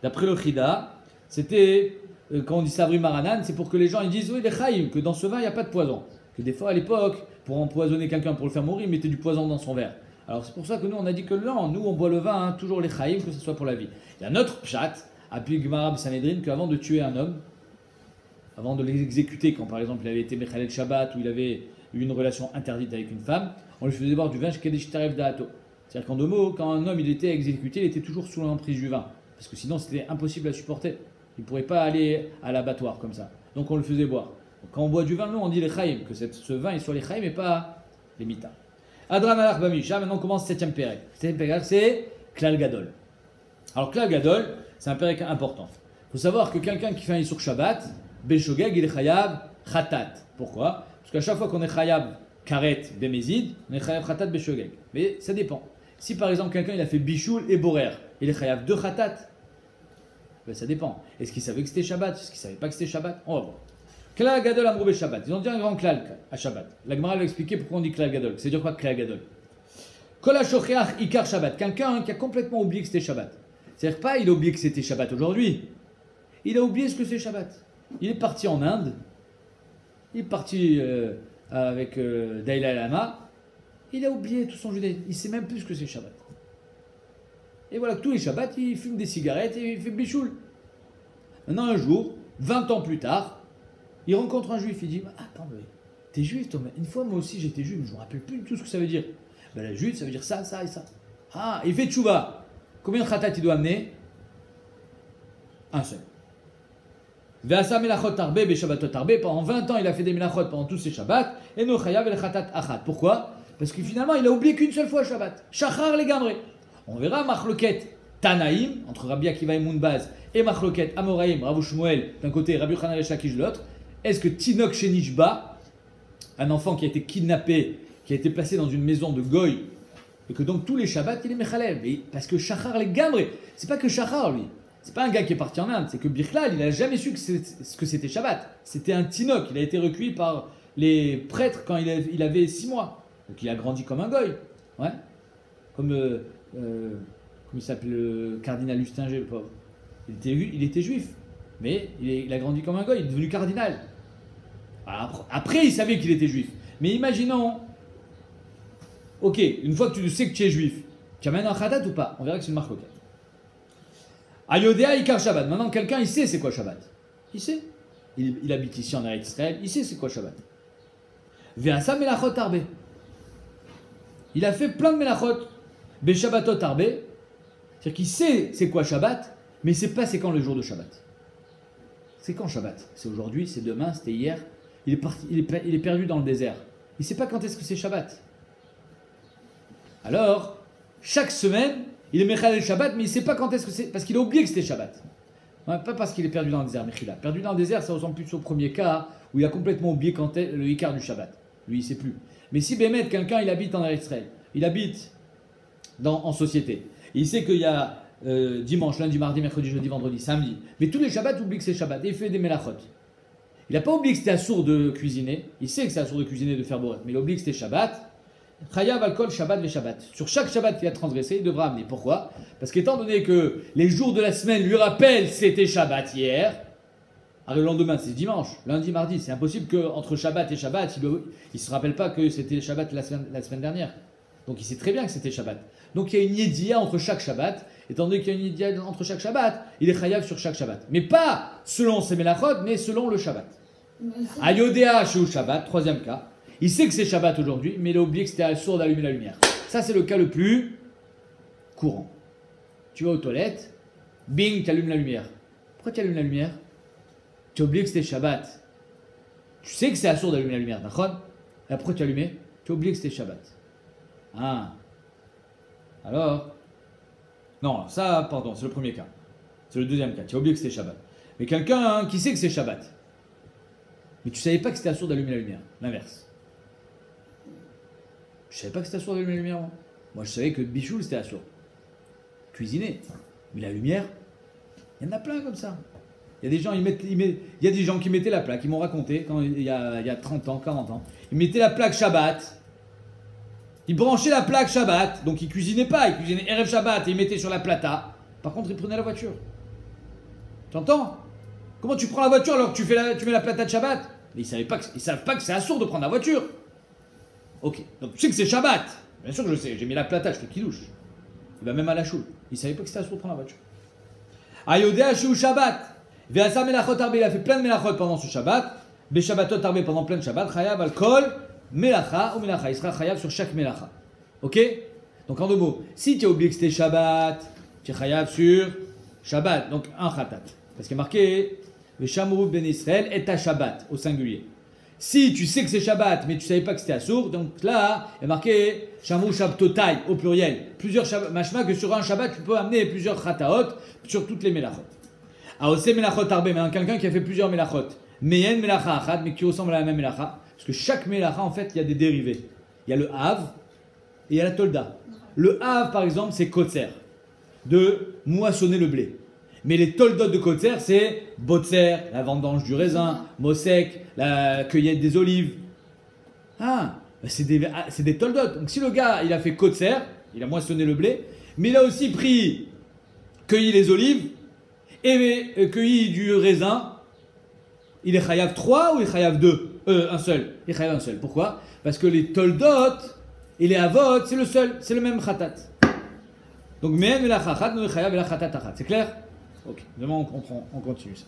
D'après le Chida, c'était, quand on dit Savri Maranan, c'est pour que les gens ils disent, oui les chaim, que dans ce vin il n'y a pas de poison. Que des fois à l'époque, pour empoisonner quelqu'un, pour le faire mourir, ils mettaient du poison dans son verre. Alors c'est pour ça que nous on a dit que non, nous on boit le vin, hein, toujours les chaim, que ce soit pour la vie. Il y a notre pshat, appelé Gemara Sanhedrin, qu'avant de tuer un homme, avant de l'exécuter, quand par exemple il avait été Mechalel Shabbat ou il avait eu une relation interdite avec une femme, on lui faisait boire du vin chez Kedesh Tarev Da'ato. C'est-à-dire qu'en 2 mots, quand un homme il était exécuté, il était toujours sous l'emprise du vin. Parce que sinon c'était impossible à supporter. Il ne pourrait pas aller à l'abattoir comme ça. Donc on le faisait boire. Donc, quand on boit du vin, nous on dit les chaim, que ce vin il soit les chaim et pas les mitas. Adran Alach Bamisha, maintenant on commence 7e pérec. 7e pérec, c'est Klal Gadol. Alors Klal Gadol, c'est un pérec important. Il faut savoir que quelqu'un qui fait un Issour Shabbat, Beshogeg, il est Chayav Khatat. Pourquoi? Parce qu'à chaque fois qu'on est Chayav Karet Bemezid, on est Chayav Khatat Beshogeg. Mais ça dépend. Si par exemple quelqu'un il a fait Bichoul et Borer, il est Chayav 2 Khatat. Ben, ça dépend. Est-ce qu'il savait que c'était Shabbat? Est-ce qu'il ne savait pas que c'était Shabbat? On va voir. Klal Gadol Amroube Shabbat. Ils ont dit un grand klal à Shabbat. La Gemara va expliquer pourquoi on dit Klal Gadol. C'est dire quoi Klal Gadol? Kol HaShocheach Ikar Shabbat. Quelqu'un qui a complètement oublié que c'était Shabbat. C'est-à-dire pas il a oublié que c'était Shabbat aujourd'hui. Il a oublié ce que c'est Shabbat. Il est parti en Inde. Il est parti avec Dalai Lama. Il a oublié tout son judaïsme. Il ne sait même plus ce que c'est Shabbat. Et voilà, tous les Shabbats, il fume des cigarettes et il fait bichoul. Maintenant, un jour, 20 ans plus tard, il rencontre un juif, il dit attends, mais t'es juif toi? Une fois moi aussi j'étais juif, je me rappelle plus du tout ce que ça veut dire. Ben, la juif ça veut dire ça, ça et ça. Ah, il fait tchouva. Combien de khatat il doit amener? Un seul. Ve'asa melachot tarbe be'shabbatot tarbe. Pendant 20 ans il a fait des melachot pendant tous ses shabbats. Et no chayav el khatat achat. Pourquoi? Parce que finalement il a oublié qu'une seule fois Shabbat. Shachar les gamré. On verra machloket Tanaïm entre Rabbi Akiva et Mounbaz et machloket Amoraïm, Rav Shmuel d'un côté, Rabbi Yochanan et Shakish de l'autre. Est-ce que Tinok Shenishba, un enfant qui a été kidnappé, qui a été placé dans une maison de Goy, et que donc tous les Shabbats il est Mechalel? Parce que Shachar les Gamre, c'est pas que Shachar lui, c'est pas un gars qui est parti en Inde, c'est que Birklal il a jamais su ce que c'était Shabbat. C'était un Tinok, il a été recueilli par les prêtres quand il avait 6 mois. Donc il a grandi comme un Goy. Ouais. Comme il s'appelle le cardinal Lustinger, le pauvre. Il était juif, mais il a grandi comme un Goy, il est devenu cardinal. Après, il savait qu'il était juif. Mais imaginons, ok, une fois que tu sais que tu es juif, tu amènes un khatat ou pas? On verra que c'est une marque. Ayodea Ikar Shabbat. Maintenant, quelqu'un, il sait c'est quoi Shabbat. Il sait. Il habite ici en Eretz Israël, il sait c'est quoi Shabbat. Ve'asa melachot arbe. Il a fait plein de melachot. Be'shabbatot arbe. C'est-à-dire qu'il sait c'est quoi Shabbat, mais il ne sait pas c'est quand le jour de Shabbat. C'est quand Shabbat? C'est aujourd'hui, c'est demain, c'était hier. Il est perdu dans le désert. Il ne sait pas quand est-ce que c'est Shabbat. Alors, chaque semaine, il est Mechalel Shabbat, mais il ne sait pas quand est-ce que c'est, parce qu'il a oublié que c'était Shabbat. Ouais, pas parce qu'il est perdu dans le désert, Mechila. Perdu dans le désert, ça ressemble plus au premier cas, où il a complètement oublié quand est le Ikar du Shabbat. Lui, il ne sait plus. Mais si Bémet, quelqu'un, il habite en Israël, il habite en société, et il sait qu'il y a dimanche, lundi, mardi, mercredi, jeudi, vendredi, samedi, mais tous les Shabbats, il oublie que c'est Shabbat, et il fait des melachot. Il n'a pas oublié que c'était assourd de cuisiner, il sait que c'est assourd de cuisiner, de faire bourret, mais il oublie que c'était Shabbat. Chayav alcool Shabbat les Shabbat. Sur chaque Shabbat qu'il a transgressé, il devra amener. Pourquoi? Parce qu'étant donné que les jours de la semaine lui rappellent c'était Shabbat hier, Alors le lendemain, c'est dimanche, lundi, mardi. C'est impossible qu'entre Shabbat et Shabbat, il ne se rappelle pas que c'était Shabbat la semaine dernière. Donc il sait très bien que c'était Shabbat. Donc il y a une yédia entre chaque Shabbat. Étant donné qu'il y a une yédia entre chaque Shabbat, il est chayav sur chaque Shabbat. Mais pas selon ses melachot, mais selon le Shabbat. Ayodéa chez Shabbat, troisième cas. Il sait que c'est Shabbat aujourd'hui, mais il a oublié que c'était assourd d'allumer la lumière. Ça, c'est le cas le plus courant. Tu vas aux toilettes, bing, tu allumes la lumière. Pourquoi tu allumes la lumière? Tu as oublié que c'était Shabbat. Tu sais que c'est assourd d'allumer la lumière, d'accord? Et pourquoi tu as allumé? Tu as oublié que c'était Shabbat. Ah. Alors? Non, ça, pardon, c'est le premier cas. C'est le deuxième cas. Tu as oublié que c'était Shabbat. Mais quelqu'un qui sait que c'est Shabbat, mais tu ne savais pas que c'était assourd d'allumer la lumière. L'inverse. Je ne savais pas que c'était assourd d'allumer la lumière, moi. Moi, je savais que Bichoul, c'était assourd. Cuisiner. Mais la lumière, il y en a plein comme ça. Il y a des gens, il y a des gens qui mettaient la plaque. Ils m'ont raconté, quand il y a 30 ans, 40 ans. Ils mettaient la plaque Shabbat. Ils branchaient la plaque Shabbat. Donc ils ne cuisinaient pas. Ils cuisinaient Erev Shabbat et ils mettaient sur la plata. Par contre, ils prenaient la voiture. Tu entends? Comment tu prends la voiture alors que tu mets la plata de Shabbat? Mais ils ne savent pas que c'est assourd de prendre la voiture. Ok, donc tu sais que c'est Shabbat. Bien sûr que je sais, j'ai mis la plata, je fais kidouche. Il va même à la choule. Il ne savait pas que c'était assourd de prendre la voiture. Ayodéa Shu Shabbat. Veasa Melachot Arbe, il a fait plein de Melachot pendant ce Shabbat. Beshabbatot Arbe pendant plein de Shabbat. Chayav al Kol Melacha ou Melacha. Il sera Chayav sur chaque Melacha. Ok? Donc en deux mots, si tu as oublié que c'était Shabbat, tu es Chayav sur Shabbat. Donc un Khatat. Parce qu'il est marqué Veshamru ben Israël est à Shabbat au singulier. Si tu sais que c'est Shabbat, mais tu ne savais pas que c'était assourd, donc là, il est marqué Shamru Shabtotai au pluriel. Plusieurs Shabbat. Machma que sur un Shabbat, tu peux amener plusieurs Khataot sur toutes les Melachot. Aose Melachot Arbe, mais quelqu'un qui a fait plusieurs Melachot. Meyen Melacha Achad, mais qui ressemble à la même Melacha. Parce que chaque Melacha, en fait, il y a des dérivés. Il y a le Hav et il y a la Tolda. Le Hav, par exemple, c'est Kotzer, de moissonner le blé. Mais les toldot de Kotzer, c'est Botzer, la vendange du raisin, Mosek, la cueillette des olives. Ah, c'est des toldot. Donc si le gars, il a fait Kotzer, il a moissonné le blé, mais il a aussi cueilli les olives et cueilli du raisin, il est chayav 3 ou il est chayav 2? Un seul. Il est chayav un seul. Pourquoi? Parce que les toldot et les avot, c'est le seul, c'est le même khatat. Donc, men la khatat, nous chayav la khatat achat. C'est clair? Ok, demain on continue ça.